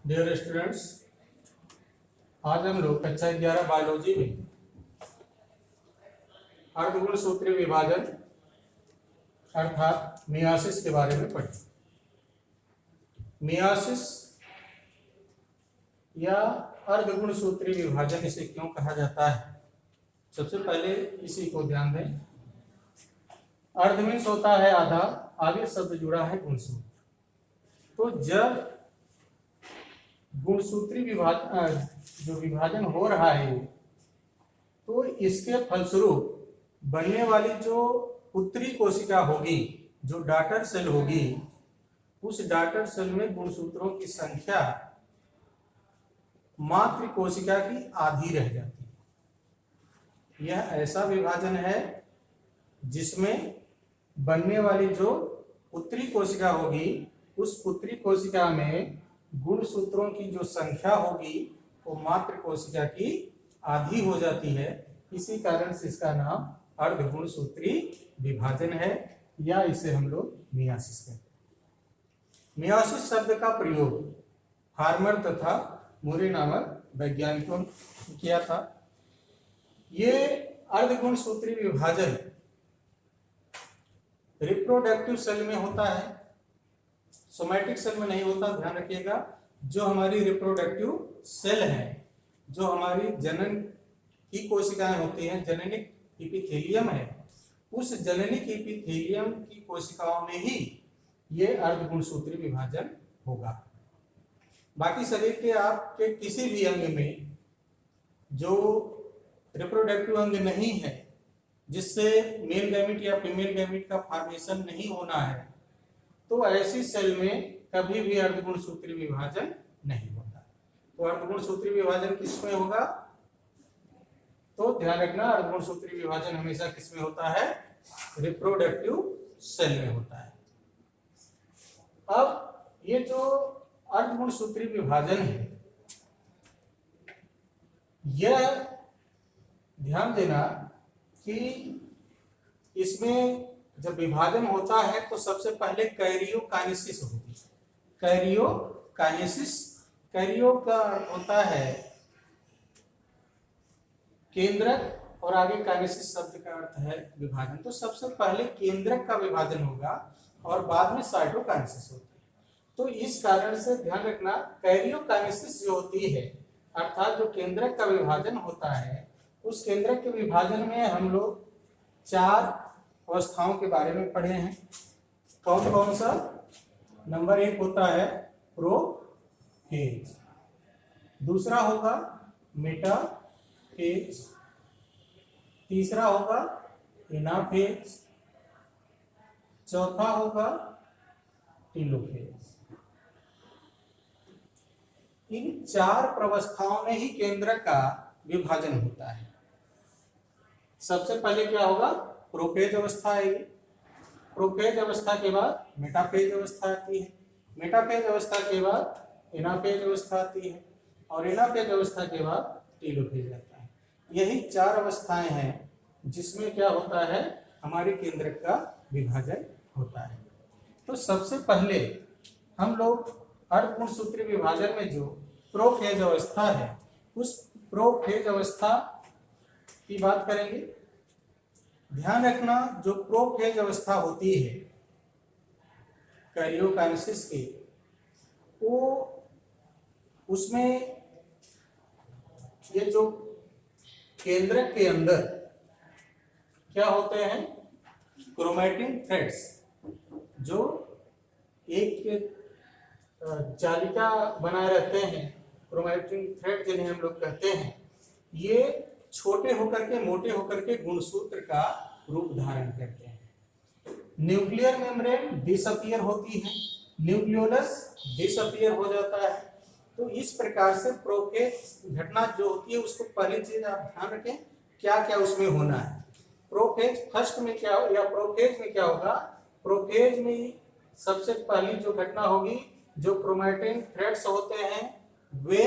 Dear students, आज हम लोग कक्षा 11 बायोलॉजी में अर्धगुणसूत्रीय विभाजन अर्थात मियासिस के बारे में पढ़ें। मियासिस या अर्धगुणसूत्रीय विभाजन इसे क्यों कहा जाता है? सबसे पहले इसी को ध्यान दें। अर्ध मीन्स होता है आधा, आगे शब्द जुड़ा है गुणसूत्र। तो जब गुणसूत्री विभाजन हो रहा है तो इसके फलस्वरूप बनने वाली जो उत्तरी कोशिका होगी, जो डॉटर सेल होगी, उस डॉटर सेल में गुणसूत्रों की संख्या मात्र कोशिका की आधी रह जाती है। यह ऐसा विभाजन है जिसमें बनने वाली जो उत्तरी कोशिका होगी, उस उत्तरी कोशिका में गुणसूत्रों की जो संख्या होगी वो मात्र कोशिका की आधी हो जाती है। इसी कारण से इसका नाम अर्धगुणसूत्री विभाजन है, या इसे हम लोग मियासिस कहते हैं। मियासिस शब्द का प्रयोग हार्मर तथा मुरे नामक वैज्ञानिकों ने किया था। ये अर्धगुणसूत्री विभाजन रिप्रोडक्टिव सेल में होता है, सोमैटिक सेल में नहीं होता, ध्यान रखिएगा। जो हमारी रिप्रोडक्टिव सेल है, जो हमारी जनन की कोशिकाएं होती हैं, जननिक एपिथेलियम है, उस जननिक एपिथेलियम की कोशिकाओं में ही ये अर्धगुणसूत्री विभाजन होगा। बाकी शरीर के आपके किसी भी अंग में जो रिप्रोडक्टिव अंग नहीं है, जिससे मेल गैमीट या फीमेल गैमीट का फॉर्मेशन नहीं होना है, तो ऐसी सेल में कभी भी अर्धगुणसूत्री विभाजन नहीं होता। तो अर्धगुणसूत्री विभाजन किसमें होगा? तो ध्यान रखना, अर्धगुणसूत्री विभाजन हमेशा किसमें होता है? रिप्रोडक्टिव सेल में होता है। अब ये जो अर्धगुणसूत्री विभाजन है, यह ध्यान देना कि इसमें जब विभाजन होता है तो सबसे पहले कैरियोकाइनेसिस होती है। कैरियोकाइनेसिस, कैरियो का अर्थ होता है केंद्रक, और आगे काइनेसिस शब्द का अर्थ है विभाजन। तो सबसे पहले केंद्रक का विभाजन होगा और बाद में साइटोकाइनेसिस होती है। तो इस कारण से ध्यान रखना, कैरियोकाइनेसिस जो होती है, अर्थात जो केंद्रक का विभाजन होता है, उस केंद्रक के विभाजन में हम लोग 4 अवस्थाओं के बारे में पढ़े हैं। कौन कौन सा? नंबर 1 होता है प्रोफेज, दूसरा होगा मेटाफेज, तीसरा होगा एनाफेज, चौथा होगा टेलोफेज। इन 4 प्रवस्थाओं में ही केंद्रक का विभाजन होता है। सबसे पहले क्या होगा? प्रोफेज अवस्था आएगी। प्रोफेज अवस्था के बाद मेटाफेज अवस्था आती है, मेटाफेज अवस्था के बाद एनाफेज अवस्था आती है, और एनाफेज अवस्था के बाद टेलोफेज आता है। यही 4 अवस्थाएं हैं जिसमें क्या होता है? हमारे केंद्रक का विभाजन होता है। तो सबसे पहले हम लोग अर्धगुणसूत्री विभाजन में जो प्रोफेज अवस्था है, उस प्रोफेज अवस्था की बात करेंगे। ध्यान रखना, जो प्रोफेज अवस्था होती है कैरियोकाइनेसिस की, वो उसमें ये जो केंद्रक के अंदर क्या होते हैं? क्रोमैटिन थ्रेड्स, जो एक जालिका बनाए रहते हैं, क्रोमैटिन थ्रेड जिन्हें हम लोग कहते हैं, ये छोटे होकर के, मोटे होकर के गुणसूत्र का रूप धारण करते हैं। न्यूक्लियर मेम्ब्रेन डिसअपियर होती है, न्यूक्लियोलस डिसअपियर हो जाता है। तो इस प्रकार से प्रोफेज घटना जो होती है, उसको पहली चीज आप ध्यान रखें, क्या क्या उसमें होना है। प्रोफेज फर्स्ट में क्या हो, या प्रोफेज में क्या होगा? प्रोफेज में सबसे पहली जो घटना होगी, जो क्रोमैटिन थ्रेड्स होते हैं वे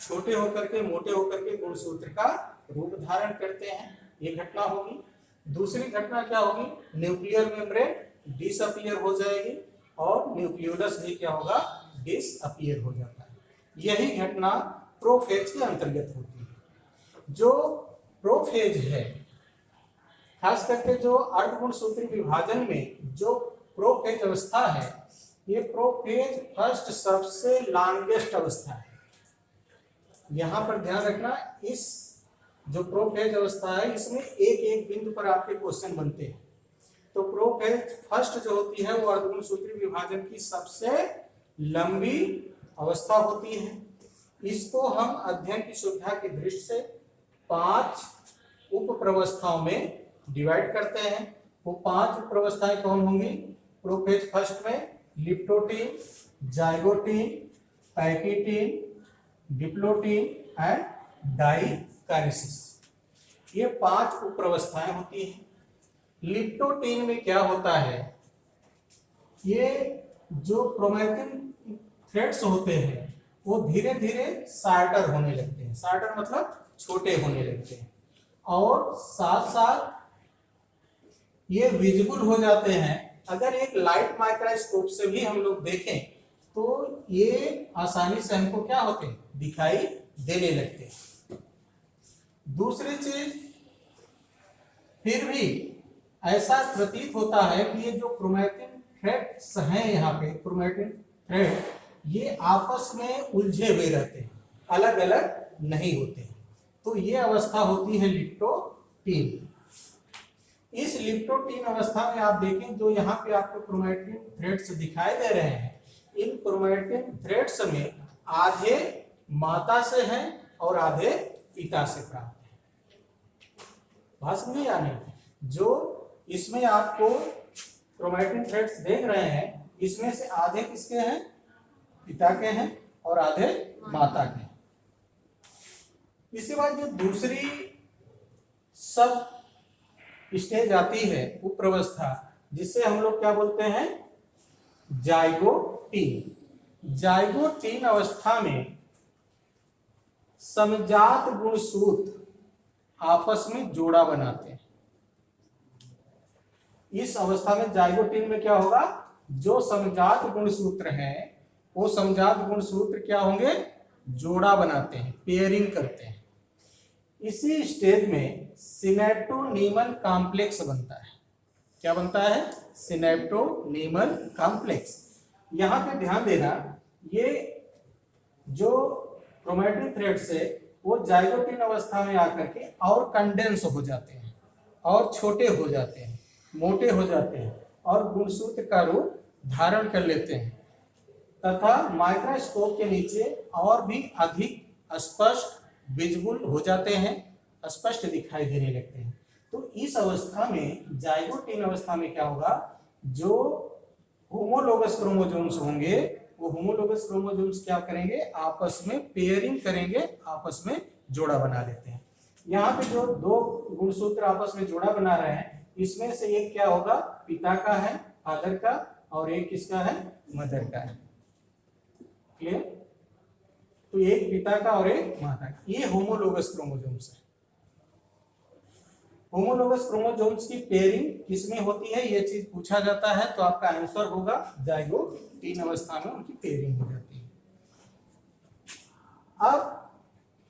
छोटे होकर के, मोटे होकर के गुणसूत्र का रूप धारण करते हैं, ये घटना होगी। दूसरी घटना क्या होगी? न्यूक्लियर मेम्ब्रेन डिसअपियर हो जाएगी और न्यूक्लियोलस भी क्या होगा? डिसअपियर हो जाता है। यही घटना प्रोफेज के अंतर्गत होती है। जो प्रोफेज है, खास करके जो अर्धगुणसूत्री विभाजन में जो प्रोफेज अवस्था है, ये प्रोफेज फर्स्ट सबसे लॉन्गेस्ट अवस्था है। यहां पर ध्यान रखना, इस जो प्रोफेज अवस्था है इसमें एक एक बिंदु पर आपके क्वेश्चन बनते हैं। तो प्रोफेज फर्स्ट जो होती है वो अर्धगुणसूत्री विभाजन की सबसे लंबी अवस्था होती है। इसको हम अध्ययन की सुविधा की दृष्टि से 5 उप प्रवस्थाओं में डिवाइड करते हैं। वो 5 उप प्रवस्थाएं कौन होंगी? प्रोफेज फर्स्ट में leptotene, zygotene, pachytene, diplotene and diakinesis, ये 5 उप प्रवस्थाएं होती हैं। लिप्टोटीन में क्या होता है, ये जो क्रोमैटिन थ्रेड्स होते हैं वो धीरे धीरे शार्टर होने लगते हैं। शार्टर मतलब छोटे होने लगते हैं, और साथ साथ ये विजिबल हो जाते हैं। अगर एक लाइट माइक्रोस्कोप से भी हम लोग देखें तो ये आसानी से हमको क्या होते हैं, दिखाई देने लगते हैं। दूसरी चीज, फिर भी ऐसा प्रतीत होता है कि ये जो क्रोमैटिन थ्रेड्स हैं, यहाँ पे क्रोमैटिन थ्रेड, ये आपस में उलझे हुए रहते हैं, अलग अलग नहीं होते। तो ये अवस्था होती है लिप्टोटीन। इस लिप्टोटीन अवस्था में आप देखें, जो यहाँ पे आपको क्रोमैटिन थ्रेड्स दिखाई दे रहे हैं, इन क्रोमैटिन थ्रेड्स में आधे माता से हैं और आधे पिता से प्राप्त है। बात समझे या नहीं? जो इसमें आपको क्रोमैटिन थ्रेड्स देख रहे हैं, इसमें से आधे किसके हैं? पिता के हैं और आधे माता के। इसके बाद जो दूसरी सब स्टेज आती है, उप्रवस्था, जिससे हम लोग क्या बोलते हैं? जाइगोटीन। जाइगोटीन अवस्था में समजात गुणसूत्र आपस में जोड़ा बनाते हैं। इस अवस्था में जाइगोटीन में क्या होगा, जो समजात गुणसूत्र हैं वो समजात गुणसूत्र क्या होंगे? जोड़ा बनाते हैं, पेयरिंग करते हैं। इसी स्टेज में सिनेप्टोनीमल कॉम्प्लेक्स बनता है। क्या बनता है? सिनेप्टोनीमल कॉम्प्लेक्स। यहाँ पे ध्यान देना, ये जो क्रोमैटिन थ्रेड्स है वो जाइगोटीन अवस्था में आकर के और कंडेंस हो जाते हैं, और छोटे हो जाते हैं, मोटे हो जाते हैं, और गुणसूत्र का रूप धारण कर लेते हैं, तथा माइक्रोस्कोप के नीचे और भी अधिक स्पष्ट विजिबल हो जाते हैं, स्पष्ट दिखाई देने लगते हैं। तो इस अवस्था में, जाइगोटीन अवस्था में क्या होगा, जो होमोलोगस क्रोमोसोम्स होंगे वो होमोलोगस क्रोमोसोम्स क्या करेंगे? आपस में पेयरिंग करेंगे, आपस में जोड़ा बना लेते हैं। यहाँ पे जो 2 गुणसूत्र आपस में जोड़ा बना रहे हैं, इसमें से एक क्या होगा? पिता का है, फादर का, और एक किसका है? मदर का है। क्लियर? तो एक पिता का और एक माता का, ये होमोलोगस क्रोमोसोम्स है। होमोलोगस क्रोमोसोम्स की पेयरिंग किसमें होती है, ये चीज पूछा जाता है, तो आपका आंसर होगा जाइगोटीन अवस्था में उनकी पेयरिंग हो जाती है। अब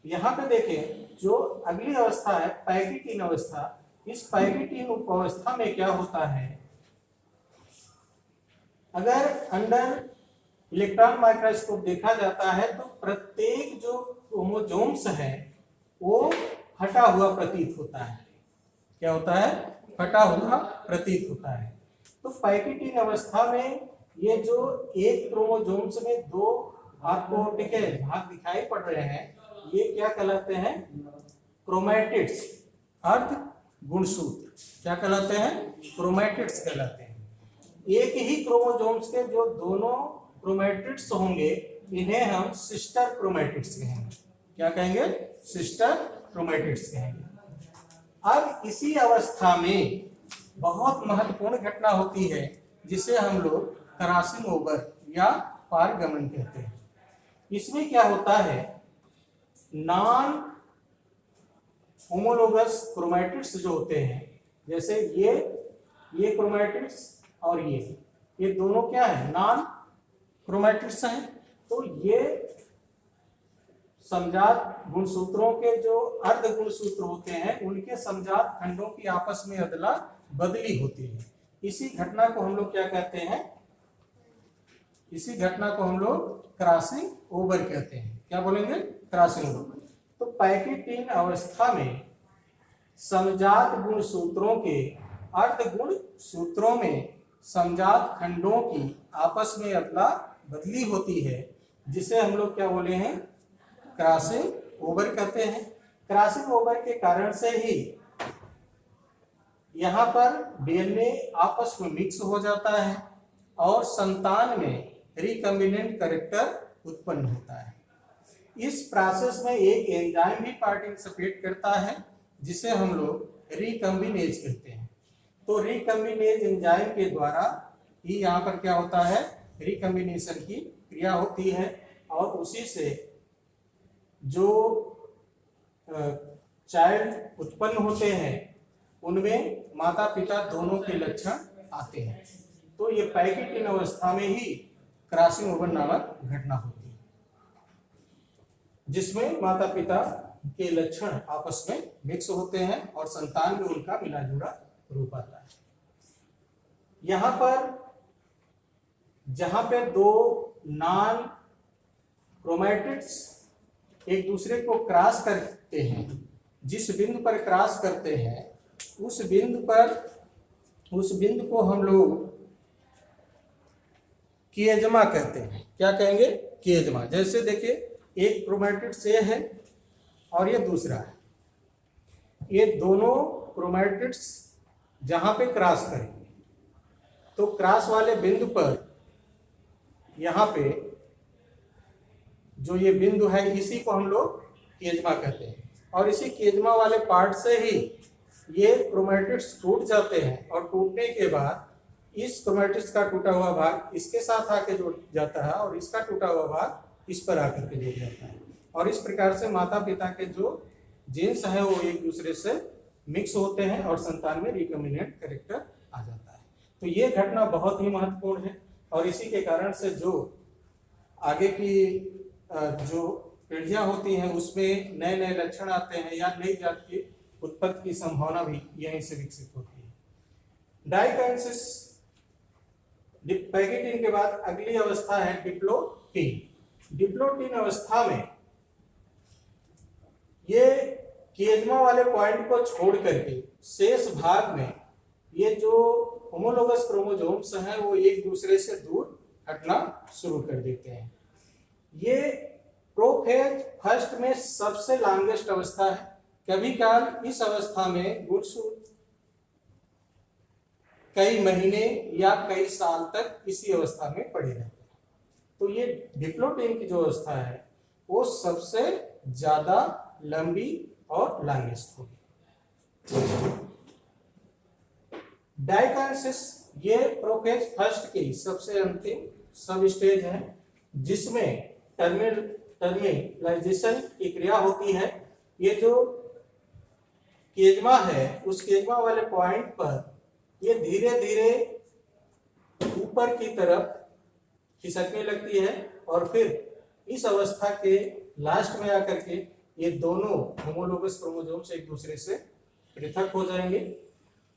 यहाँ पे देखें, जो अगली अवस्था है पैकिटीन अवस्था। इस पैकिटीन अवस्था में क्या होता है, अगर अंडर इलेक्ट्रॉन माइक्रोस्कोप देखा जाता है तो प्रत्येक जो क्रोमोसोम्स है वो फटा हुआ प्रतीत होता है। क्या होता है? फटा हुआ प्रतीत होता है। तो पैकिटीन अवस्था में ये जो एक क्रोमोसोम्स में 2 आपको ठीक है भाग दिखाई पड़ रहे हैं, ये क्या कहलाते हैं? क्रोमैटिड्स, अर्ध गुणसूत्र। क्या कहलाते हैं? क्रोमैटिड्स कहलाते हैं। एक ही क्रोमोसोम्स के जो दोनों क्रोमैटिड्स होंगे, इन्हें हम सिस्टर क्रोमैटिड्स कहेंगे। क्या कहेंगे? सिस्टर क्रोमैटिड्स कहेंगे। अब इसी अवस्था में बहुत महत्वपूर्ण घटना होती है, जिसे हम लोग क्रॉसिंग ओवर या पारगमन कहते हैं। इसमें क्या होता है, नॉन होमोलोगस क्रोमैटिड्स जो होते हैं, जैसे ये क्रोमैटिड्स और ये दोनों क्या है? नॉन क्रोमैटिड्स हैं। तो ये समजात गुणसूत्रों के जो अर्ध गुणसूत्र होते हैं उनके समजात खंडों की आपस में अदला बदली होती है। इसी घटना को हम लोग क्या कहते हैं? इसी घटना को हम लोग क्रॉसिंग ओवर कहते हैं। क्या बोलेंगे? Crossing over. तो पैकेटिन अवस्था में समजात गुणसूत्रों के अर्ध गुणसूत्रों में समजात खंडों की आपस में अदला बदली होती है, जिसे हम लोग क्या बोले हैं? क्रॉसिंग ओवर कहते हैं। क्रॉसिंग ओवर के कारण से ही यहाँ पर डीएनए आपस में मिक्स हो जाता है और संतान में रिकम्बिनेंट कैरेक्टर उत्पन्न होता है। इस प्रोसेस में एक एंजाइम भी पार्टिसिपेट करता है, जिसे हम लोग रिकम्बिनेज कहते हैं। तो रिकम्बिनेज एंजाइम के द्वारा ही यहाँ पर क्या होता है? रिकम्बिनेशन की क्रिया होती है और उसी से जो चाइल्ड उत्पन्न होते हैं उनमें माता पिता दोनों के लक्षण आते हैं। तो ये पैकेटिन अवस्था में ही क्रॉसिंग ओवर नामक घटना होती है, जिसमें माता पिता के लक्षण आपस में मिक्स होते हैं और संतान में उनका मिला जुला रूप आता है। यहाँ पर जहां पे दो नॉन क्रोमैटिड्स एक दूसरे को क्रॉस करते हैं, जिस बिंदु पर क्रॉस करते हैं उस बिंदु को हम लोग किएजमा कहते हैं। क्या कहेंगे? किएजमा। जैसे देखिए, एक क्रोमैटिड्स ये है और ये दूसरा है। ये दोनों क्रोमैटिड्स जहां पे क्रॉस करेंगे तो क्रॉस वाले बिंदु पर यहाँ पे जो ये बिंदु है इसी को हम लोग किएजमा कहते हैं और इसी किएजमा वाले पार्ट से ही ये क्रोमैटिड्स टूट जाते हैं और टूटने के बाद इस क्रोमैटिड्स का टूटा हुआ भाग इसके साथ आके जुड़ जाता है और इसका टूटा हुआ भाग इस पर आकर के जुड़ जाता है और इस प्रकार से माता पिता के जो जीन्स है वो एक दूसरे से मिक्स होते हैं और संतान में रिकम्बिनेंट कैरेक्टर आ जाता है। तो ये घटना बहुत ही महत्वपूर्ण है और इसी के कारण से जो आगे की जो पीढ़ियां होती हैं उसमें नए नए लक्षण आते हैं या नई जात की उत्पत्ति की संभावना भी यहीं से विकसित होती है। डाइकाइनेसिस पैकेटिन के बाद अगली अवस्था है डिप्लोटीन। डिप्लोटीन अवस्था में ये किएजमा वाले पॉइंट को छोड़ करके शेष भाग में ये जो होमोलोगस क्रोमोसोम्स हैं वो एक दूसरे से दूर हटना शुरू कर देते हैं। ये प्रोफेज फर्स्ट में सबसे लॉन्गेस्ट अवस्था है। कभी काल इस अवस्था में गुणसूत्र कई महीने या कई साल तक इसी अवस्था में पड़े रहते हैं। तो ये डिप्लोटीन की जो अवस्था है वो सबसे ज्यादा लंबी और लॉन्गेस्ट होगी। डाइकाइनेसिस ये प्रोफेज फर्स्ट की सबसे अंतिम सब स्टेज है, जिसमें टर्मिनलाइजेशन की क्रिया होती है। ये जो किएजमा है उस किएजमा वाले पॉइंट पर ये धीरे धीरे ऊपर की तरफ खिसकने लगती है और फिर इस अवस्था के लास्ट में आकर के ये दोनों होमोलोगस क्रोमोसोम्स एक दूसरे से पृथक हो जाएंगे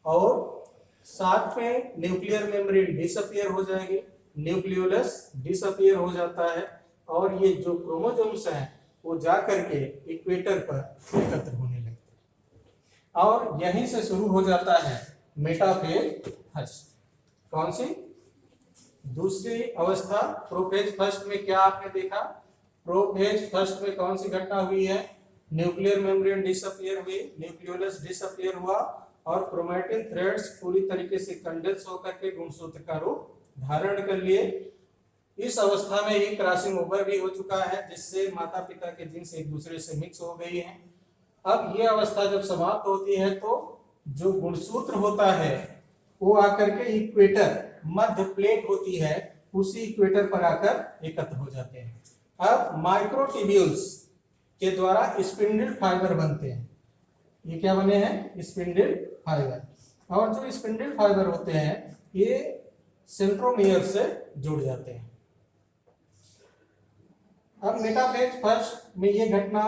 और साथ में न्यूक्लियर मेम्ब्रेन डिसअपियर हो जाएगी, न्यूक्लियोलस डिसअपियर हो जाता है और ये जो क्रोमोसोम्स हैं वो जा करके इक्वेटर पर एकत्र होने लगते हैं और यहीं से शुरू हो जाता है मेटाफेज फर्स्ट। कौन सी? दूसरी अवस्था प्रोफेज फर्स्ट में क्या आपने देखा? प्रोफेज फर्स्ट में कौन सी घटना हुई है? न्यूक्लियर मेम्ब्रेन डिसअपियर हुई, न्यूक्लियोलस डिसअपियर हुआ और क्रोमैटिन थ्रेड्स पूरी तरीके से कंडेंस होकर के गुणसूत्र का रूप धारण कर लिए। इस अवस्था में ही क्रॉसिंग ओवर भी हो चुका है, जिससे माता पिता के जीन्स एक दूसरे से मिक्स हो गई हैं। अब ये अवस्था जब समाप्त होती है तो जो गुणसूत्र होता है वो आकर के इक्वेटर, मध्य प्लेट होती है, उसी इक्वेटर पर आकर एकत्र हो जाते हैं। अब माइक्रोट्यूब्यूल्स के द्वारा स्पिंडल फाइबर बनते हैं। ये क्या बने हैं? Spindle fibre. और जो स्पिंडल फाइबर होते हैं ये सेंट्रोमियर से जुड़ जाते हैं। अब मेटाफेज फर्स्ट में ये घटना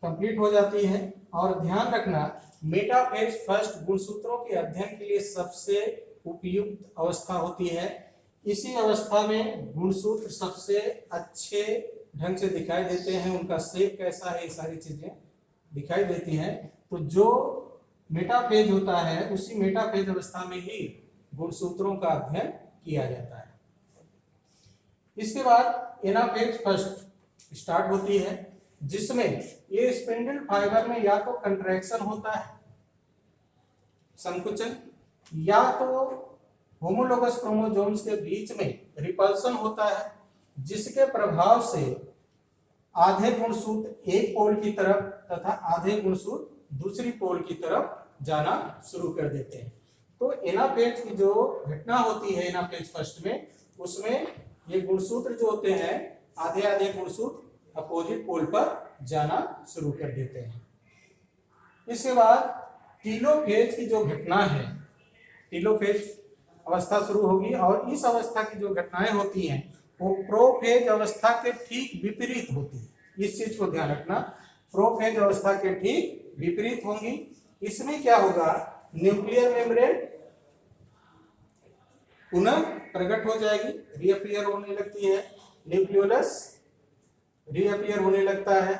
कंप्लीट हो जाती है। और ध्यान रखना, मेटाफेज फर्स्ट गुणसूत्रों के अध्ययन के लिए सबसे उपयुक्त अवस्था होती है। इसी अवस्था में गुणसूत्र सबसे अच्छे ढंग से दिखाई देते हैं, उनका शेप कैसा है, ये सारी चीजें दिखाई देती हैं। तो जो मेटाफेज होता है उसी मेटाफेज अवस्था में ही गुणसूत्रों का अध्ययन किया जाता है। इसके बाद एनाफेज फर्स्ट स्टार्ट होती है, जिसमें ये स्पिंडल फाइबर में या तो कंट्रैक्शन होता है, संकुचन, या तो होमोलोगस क्रोमोसोम्स के बीच में रिपल्सन होता है, जिसके प्रभाव से आधे गुणसूत्र एक पोल की तरफ तथा आधे गुणसूत्र दूसरी पोल की तरफ जाना शुरू कर देते हैं। तो एनाफेज की जो घटना होती है एनाफेज फर्स्ट में, उसमें ये गुणसूत्र जो होते हैं आधे आधे गुणसूत्र अपोजिट पोल पर जाना शुरू कर देते हैं। इसके बाद टीलोफेज की जो घटना है, टीलोफेज अवस्था शुरू होगी और इस अवस्था की जो घटनाएं होती हैं वो प्रोफेज अवस्था के ठीक विपरीत होती है। इस चीज को ध्यान रखना, प्रोफेज अवस्था के ठीक विपरीत होंगी। इसमें क्या होगा, न्यूक्लियर मेम्ब्रेन पुनः प्रकट हो जाएगी, रीअपियर होने लगती है, न्यूक्लियोलस रीअपियर होने लगता है,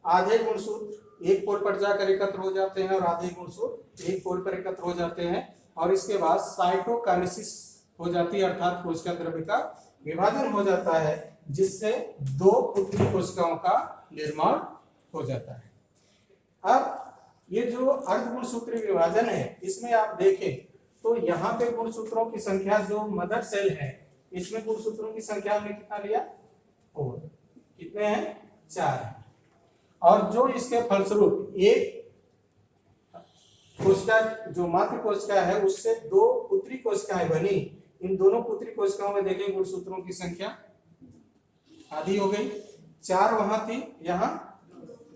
आधे गुणसूत्र एक पोल पर जाकर एकत्र हो जाते हैं और आधे गुणसूत्र एक पोल पर एकत्र हो जाते हैं। और इसके बाद साइटोकाइनेसिस हो जाती है, अर्थात कोशिका द्रव्य का विभाजन हो जाता है, जिससे दो पुत्री कोशिकाओं का निर्माण हो जाता है। अब ये जो अर्धगुणसूत्री विभाजन है, इसमें आप देखें तो यहाँ पे गुणसूत्रों की संख्या, जो मदर सेल है इसमें गुणसूत्रों की संख्या हमने कितना लिया, 4। कितने हैं, 4 हैं। और जो इसके फलस्वरूप एक कोशिका, जो मातृ कोशिका है, उससे दो पुत्री कोशिकाएं बनी। इन दोनों पुत्री कोशिकाओं में देखें गुणसूत्रों की संख्या आधी हो गई, 4 वहां थी, यहाँ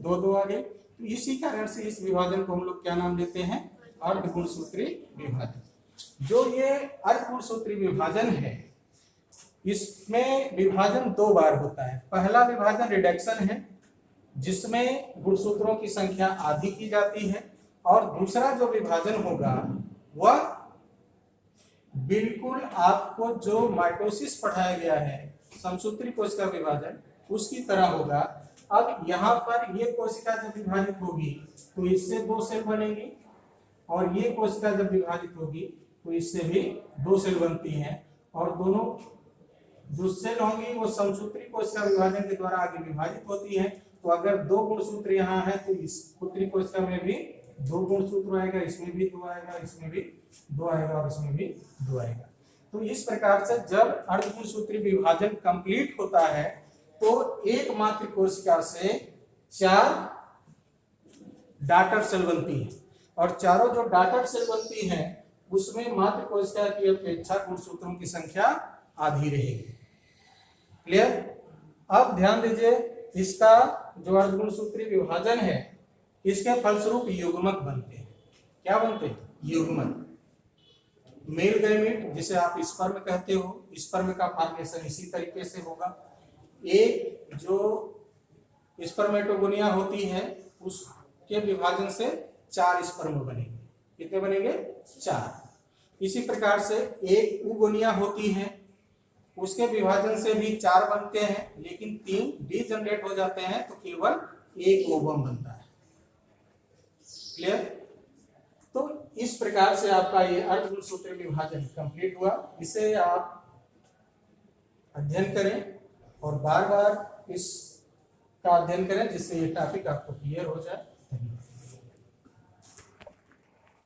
2 आ गई। तो इसी कारण से इस विभाजन को हम लोग क्या नाम देते हैं, अर्धगुणसूत्री विभाजन। जो ये अर्धगुणसूत्री विभाजन है, इसमें विभाजन 2 बार होता है। पहला विभाजन रिडक्शन है, जिसमें गुणसूत्रों की संख्या आधी की जाती है। और दूसरा जो विभाजन होगा वह बिल्कुल आपको जो माइटोसिस पढ़ाया गया है, समसूत्री कोशिका विभाजन, उसकी तरह होगा। अब यहाँ पर ये कोशिका जब विभाजित होगी तो इससे 2 सेल बनेंगी, और ये कोशिका जब विभाजित होगी तो इससे भी 2 सेल बनती हैं। और दोनों जो सेल होंगी वो समसूत्री कोशिका विभाजन के द्वारा आगे विभाजित होती है। तो अगर 2 गुणसूत्र यहाँ है तो इस पुत्री कोशिका में भी 2 गुणसूत्र आएगा, इसमें भी 2 आएगा, इसमें भी 2 आएगा और इसमें भी 2 आएगा। तो इस प्रकार से जब अर्धगुणसूत्री विभाजन कंप्लीट होता है तो एक मात्र कोशिका से 4 डॉटर सेल बनती है, और चारों जो डॉटर सेल बनती हैं उसमें मात्र कोशिका की अपेक्षा गुणसूत्रों की संख्या आधी रहेगी। क्लियर? अब ध्यान दीजिए, इसका जो अर्धगुणसूत्री विभाजन है, इसके फलस्वरूप युग्मक बनते हैं। क्या बनते हैं? युग्मक। मेल गैमेट, जिसे आप स्पर्म कहते हो, स्पर्म का फॉर्मेशन इसी तरीके से होगा। एक जो स्पर्मेटोगोनिया होती है उसके विभाजन से 4 स्पर्म बनेंगे। कितने बनेंगे? 4। इसी प्रकार से एक oogonia होती है, उसके विभाजन से भी 4 बनते हैं, लेकिन 3 डीजनरेट हो जाते हैं तो केवल एक ओवम बनता है। क्लियर? तो इस प्रकार से आपका ये अर्धगुणसूत्री विभाजन कंप्लीट हुआ। इसे आप अध्ययन करें और बार बार इसका अध्ययन करें, जिससे ये टॉपिक आपको क्लियर हो जाए।